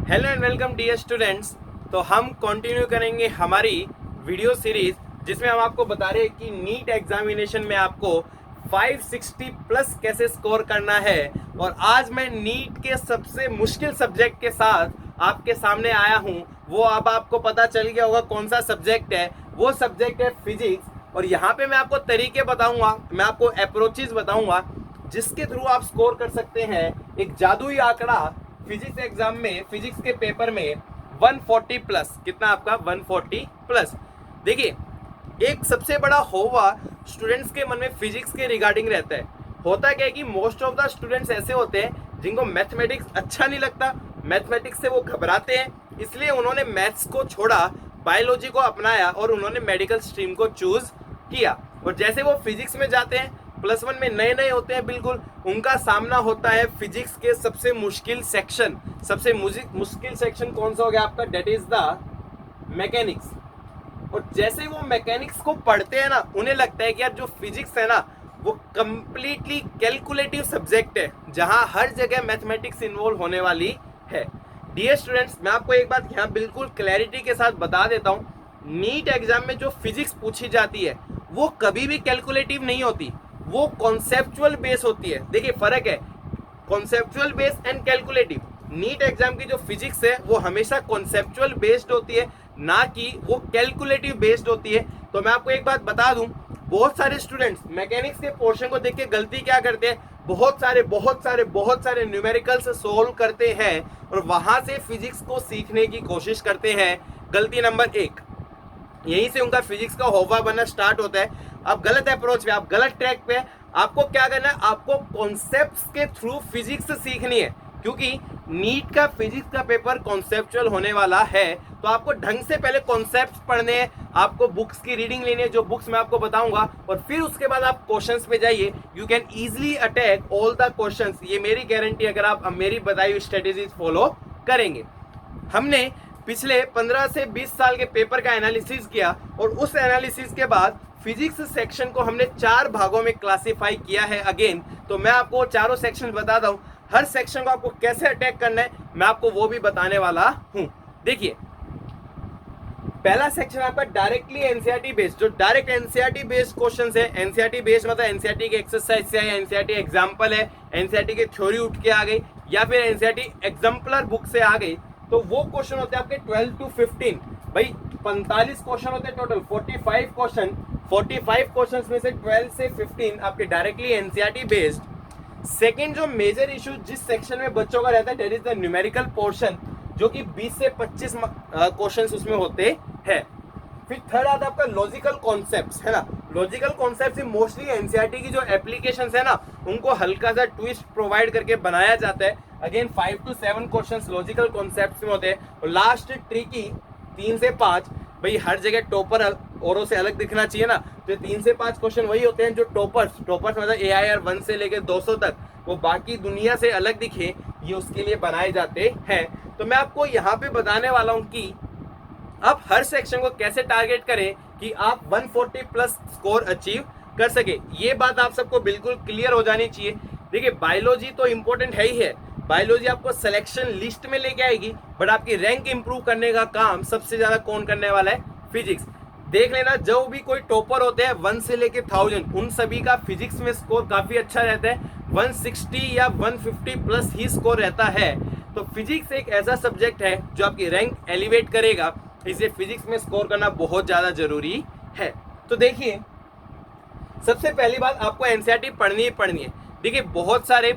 Hello and welcome dear students. तो हम continue करेंगे हमारी वीडियो सीरीज जिसमें हम आपको बता रहे हैं कि नीट एग्जामिनेशन में आपको 560 प्लस कैसे स्कोर करना है। और आज मैं नीट के सबसे मुश्किल सब्जेक्ट के साथ आपके सामने आया हूं। वो अब आपको पता चल गया होगा कौन सा सब्जेक्ट है। वो सब्जेक्ट है फिजिक्स। और यहाँ पे मैं आपको तरीके बताऊंगा, मैं आपको अप्रोचेस बताऊंगा जिसके थ्रू आप स्कोर कर सकते हैं एक जादुई आंकड़ा। फिजिक्स एग्जाम में, फिजिक्स के पेपर में 140 प्लस, कितना आपका 140 प्लस। देखिए, एक सबसे बड़ा होवा स्टूडेंट्स के मन में फिजिक्स के रिगार्डिंग रहता है। होता क्या है कि मोस्ट ऑफ द स्टूडेंट्स ऐसे होते हैं जिनको मैथमेटिक्स अच्छा नहीं लगता, मैथमेटिक्स से वो घबराते हैं, इसलिए उन्होंने मैथ्स को छोड़ा, बायोलॉजी को अपनाया और उन्होंने मेडिकल स्ट्रीम को चूज किया। और जैसे वो फिजिक्स में जाते हैं, +1 में नए नए होते हैं, बिल्कुल उनका सामना होता है फिजिक्स के सबसे मुश्किल सेक्शन। सबसे मुश्किल सेक्शन कौन सा हो गया आपका? That is the mechanics. और जैसे वो मैकेनिक्स को पढ़ते हैं ना, उन्हें लगता है कि यार जो फिजिक्स है ना वो कंप्लीटली कैलकुलेटिव सब्जेक्ट है जहां हर जगह मैथमेटिक्स इन्वॉल्व होने वाली है। डियर स्टूडेंट्स, मैं आपको एक बात यहाँ बिल्कुल क्लैरिटी के साथ बता देता हूँ, नीट एग्जाम में जो फिजिक्स पूछी जाती है वो कभी भी कैलकुलेटिव नहीं होती, वो कॉन्सेप्चुअल बेस होती है। देखिए फर्क है, conceptual base and calculative. NEET exam की जो फिजिक्स है वो हमेशा कॉन्सेप्चुअल बेस्ड होती है, ना कि वो कैलकुलेटिव बेस्ड होती है। तो मैं आपको एक बात बता दूं, बहुत सारे स्टूडेंट्स मैकेनिक्स के पोर्शन को देख के गलती क्या करते हैं, बहुत सारे न्यूमेरिकल्स सोल्व करते हैं और वहां से फिजिक्स को सीखने की कोशिश करते हैं। गलती नंबर 1, यहीं से उनका फिजिक्स का होवा बनना स्टार्ट होता है। आप गलत अप्रोच पे, आप गलत ट्रैक पे। आपको क्या करना है, आपको कॉन्सेप्ट्स के थ्रू फिजिक्स सीखनी है, क्योंकि नीट का फिजिक्स का पेपर कॉन्सेप्चुअल होने वाला है। तो आपको ढंग से पहले कॉन्सेप्ट्स पढ़ने हैं, आपको बुक्स की रीडिंग लेनी है, जो बुक्स मैं आपको बताऊंगा, और फिर उसके बाद आप क्वेश्चंस पे जाइए। You can easily attack all the questions, ये मेरी गारंटी, अगर आप मेरी बताई हुई स्ट्रेटेजीज फॉलो करेंगे। हमने पिछले 15 से 20 साल के पेपर का एनालिसिस किया और उस एनालिसिस के बाद फिजिक्स सेक्शन को हमने 4 भागों में क्लासिफाई किया है अगेन। तो मैं आपको चारों सेक्शन बताता हूं, हर सेक्शन को आपको कैसे अटैक करना है मैं आपको वो भी बताने वाला हूं। देखिए, पहला सेक्शन आपका डायरेक्टली एनसीईआरटी बेस्ड, जो डायरेक्ट एनसीईआरटी बेस्ड क्वेश्चंस है। एनसीईआरटी बेस्ड मतलब एनसीईआरटी के एक्सरसाइज से है, एनसीईआरटी एग्जांपल है, एनसीईआरटी की थ्योरी उठ के आ गई, या फिर एनसीईआरटी एग्जाम्पलर बुक से आ गई। तो वो क्वेश्चन होते हैं आपके 12 to 15। भाई 45 क्वेश्चन होते हैं टोटल, 45 क्वेश्चन। 45 क्वेश्चन में से 12 से 15 आपके डायरेक्टली एनसीईआरटी बेस्ड। सेकेंड जो मेजर इशू जिस सेक्शन में बच्चों का रहता है, that is the numerical portion, जो कि 20 से 25 क्वेश्चंस उसमें होते हैं। फिर थर्ड आता है आपका लॉजिकल कॉन्सेप्ट्स, है ना। लॉजिकल कॉन्सेप्ट्स मोस्टली एनसीईआरटी की जो एप्लीकेशंस है ना, उनको हल्का सा ट्विस्ट प्रोवाइड करके बनाया जाता है। Again 5 to 7 questions logical concepts में होते हैं। और लास्ट ट्रिकी 3 से 5, भाई हर जगह टॉपर औरों से अलग दिखना चाहिए ना, तो 3 से 5 क्वेश्चन वही होते हैं जो टॉपर्स मतलब AIR 1 से लेकर 200 तक, वो बाकी दुनिया से अलग दिखे, ये उसके लिए बनाए जाते हैं। तो मैं आपको यहाँ पे बताने वाला हूँ कि आप हर सेक्शन को कैसे टारगेट करें कि आप 140 प्लस स्कोर अचीव कर सके। ये बात आप सबको बिल्कुल क्लियर हो जानी चाहिए। देखिए, बायोलॉजी तो इंपॉर्टेंट है ही है, बायोलॉजी आपको सिलेक्शन लिस्ट में लेके आएगी, बट आपकी रैंक इंप्रूव करने का काम सबसे ज्यादा कौन करने वाला है? फिजिक्स। देख लेना, जो भी कोई टॉपर होते हैं 1 से लेके 1000, उन सभी का फिजिक्स में स्कोर काफी अच्छा रहता है, 160 या 150 प्लस ही स्कोर रहता है। तो फिजिक्स एक ऐसा सब्जेक्ट है जो आपकी रैंक एलिवेट करेगा, इसलिए फिजिक्स में स्कोर करना बहुत ज्यादा जरूरी है। तो देखिए, सबसे पहली बात आपको एनसीईआरटी पढ़नी ही पढ़नी है। देखिए, बहुत सारे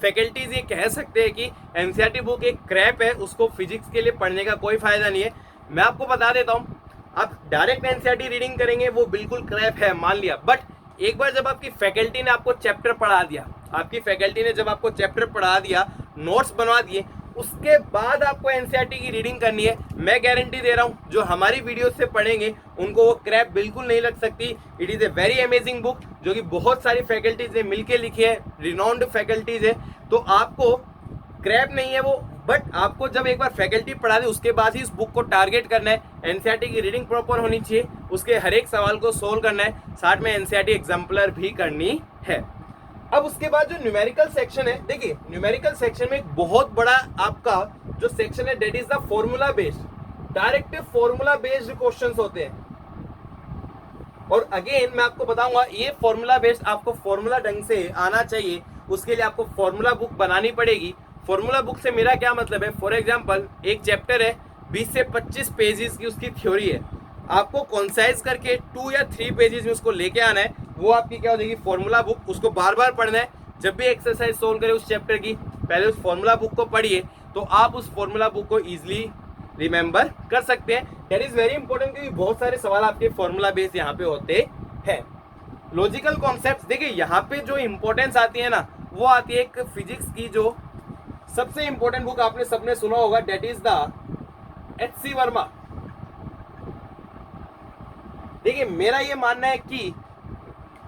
फैकल्टीज ये कह सकते हैं कि एनसीईआरटी बुक एक क्रैप है, उसको फिजिक्स के लिए पढ़ने का कोई फायदा नहीं है। मैं आपको बता देता हूं, आप डायरेक्ट एनसीईआरटी रीडिंग करेंगे वो बिल्कुल क्रैप है, मान लिया, बट एक बार जब आपकी फैकल्टी ने आपको चैप्टर पढ़ा दिया, आपकी फैकल्टी ने जब आपको चैप्टर पढ़ा दिया, नोट्स बनवा दिए, उसके बाद आपको एनसीईआरटी की रीडिंग करनी है। मैं गारंटी दे रहा हूं, जो हमारी वीडियो से पढ़ेंगे उनको वो क्रैप बिल्कुल नहीं लग सकती। It is a very amazing book, जो कि बहुत सारी फैकल्टीज ने मिलकर लिखी है, रिनाउंड फैकल्टीज है। तो आपको क्रैप नहीं है वो, बट आपको जब एक बार फैकल्टी पढ़ा दे उसके बाद ही इस बुक को टारगेट करना है। एनसीईआरटी की रीडिंग प्रॉपर होनी चाहिए, उसके हर एक सवाल को सोल्व करना है, साथ में एनसीईआरटी एग्जाम्पलर भी करनी है। अब उसके बाद जो न्यूमेरिकल सेक्शन है, देखिए न्यूमेरिकल सेक्शन में एक बहुत बड़ा आपका जो सेक्शन है that is the formula based, direct formula based questions होते हैं। और अगेन मैं आपको बताऊंगा ये फॉर्मूला बेस्ड, आपको फॉर्मूला ढंग से आना चाहिए, उसके लिए आपको फॉर्मूला बुक बनानी पड़ेगी। फॉर्मूला बुक से मेरा क्या मतलब है, फॉर एग्जांपल एक चैप्टर है 20 से 25 पेजेस की उसकी थ्योरी है, आपको कॉन्साइज करके 2 या 3 पेजेस में उसको लेके आना है, वो आपकी क्या हो जाएगी फॉर्मूला बुक। उसको बार बार पढ़ना है, जब भी एक्सरसाइज सोल्व करें उस चैप्टर की पहले उस फॉर्मूला बुक को पढ़िए, तो आप उस फॉर्मूला बुक को इजिली रिमेंबर कर सकते हैं। दैट इज वेरी इंपॉर्टेंट, क्योंकि बहुत सारे सवाल आपके फॉर्मूला बेस्ड यहाँ पे होते हैं। लॉजिकल कॉन्सेप्ट देखिए यहाँ पे जो इंपॉर्टेंस आती है ना, वो आती है एक फिजिक्स की जो सबसे इंपॉर्टेंट बुक आपने सबने सुना होगा, दैट इज द एच.सी. वर्मा। देखिए मेरा ये मानना है कि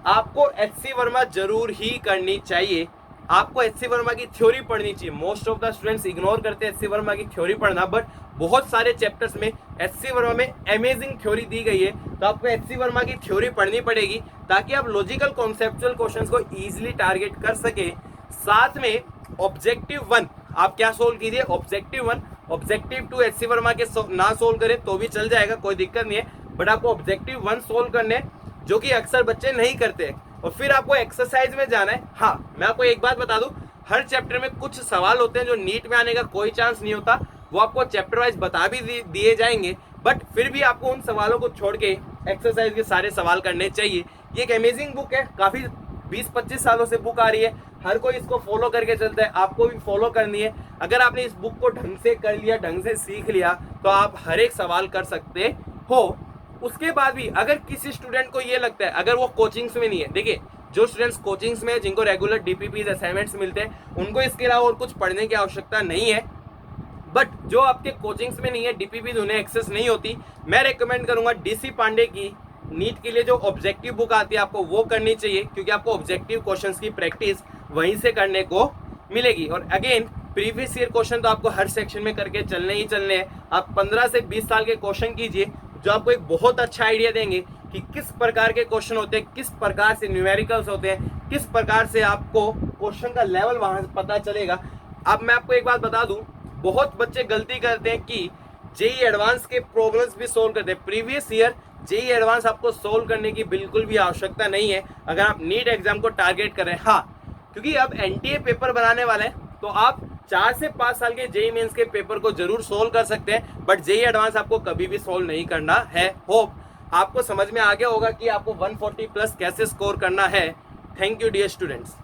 आपको एच.सी. वर्मा जरूर ही करनी चाहिए, आपको एच.सी. वर्मा की थ्योरी पढ़नी चाहिए। Most of the students ignore करते हैं एच.सी. वर्मा की थ्योरी पढ़ना, बट बहुत सारे चैप्टर्स में एच.सी. वर्मा में अमेजिंग थ्योरी दी गई है, तो आपको एच.सी. वर्मा की थ्योरी पढ़नी पड़ेगी ताकि आप लॉजिकल कॉन्सेप्चुअल क्वेश्चंस को इजीली टारगेट कर सके। साथ में ऑब्जेक्टिव 1 आप क्या सोल्व कीजिए, ऑब्जेक्टिव 1, ऑब्जेक्टिव 2 एच.सी. वर्मा के ना सोल्व करें तो भी चल जाएगा, कोई दिक्कत नहीं है, बट आपको ऑब्जेक्टिव 1 सोल्व करने, जो कि अक्सर बच्चे नहीं करते। और फिर आपको एक्सरसाइज में जाना है। हाँ मैं आपको एक बात बता दूं, हर चैप्टर में कुछ सवाल होते हैं जो नीट में आने का कोई चांस नहीं होता, वो आपको चैप्टर वाइज बता भी दिए जाएंगे, बट फिर भी आपको उन सवालों को छोड़ के एक्सरसाइज के सारे सवाल करने चाहिए। ये एक अमेजिंग बुक है, काफी 20-25 सालों से बुक आ रही है, हर कोई इसको फॉलो करके चलता है, आपको भी फॉलो करनी है। अगर आपने इस बुक को ढंग से कर लिया, ढंग से सीख लिया, तो आप हर एक सवाल कर सकते हो। उसके बाद भी अगर किसी स्टूडेंट को ये लगता है, अगर वो कोचिंग्स में नहीं है, देखिए जो स्टूडेंट्स कोचिंग्स में जिनको रेगुलर डीपीपीज असाइनमेंट्स मिलते हैं, उनको इसके अलावा और कुछ पढ़ने की आवश्यकता नहीं है, बट जो आपके कोचिंग्स में नहीं है, डीपीपीज उन्हें एक्सेस नहीं होती, मैं रेकमेंड करूंगा डीसी पांडे की नीट के लिए जो ऑब्जेक्टिव बुक आती है आपको वो करनी चाहिए, क्योंकि आपको ऑब्जेक्टिव क्वेश्चंस की प्रैक्टिस वहीं से करने को मिलेगी। और अगेन प्रीवियस ईयर क्वेश्चन तो आपको हर सेक्शन में करके चलने ही चलने हैं। आप 15 से 20 साल के क्वेश्चन कीजिए, जो आपको एक बहुत अच्छा आइडिया देंगे कि किस प्रकार के क्वेश्चन होते हैं, किस प्रकार से न्यूमेरिकल्स होते हैं, किस प्रकार से आपको क्वेश्चन का लेवल वहां से पता चलेगा। अब मैं आपको एक बात बता दूं, बहुत बच्चे गलती करते हैं कि जेई एडवांस के प्रॉब्लम्स भी सोल्व करते हैं। प्रीवियस ईयर जेई एडवांस आपको सोल्व करने की बिल्कुल भी आवश्यकता नहीं है अगर आप नीट एग्जाम को टारगेट कर रहे हैं। हाँ, क्योंकि अब एनटीए पेपर बनाने वाले हैं, तो आप 4 से 5 साल के जेई मेंस के पेपर को जरूर सोल्व कर सकते हैं, बट जेई एडवांस आपको कभी भी सोल्व नहीं करना है। होप आपको समझ में आ गया होगा कि आपको 140 प्लस कैसे स्कोर करना है। Thank you dear students.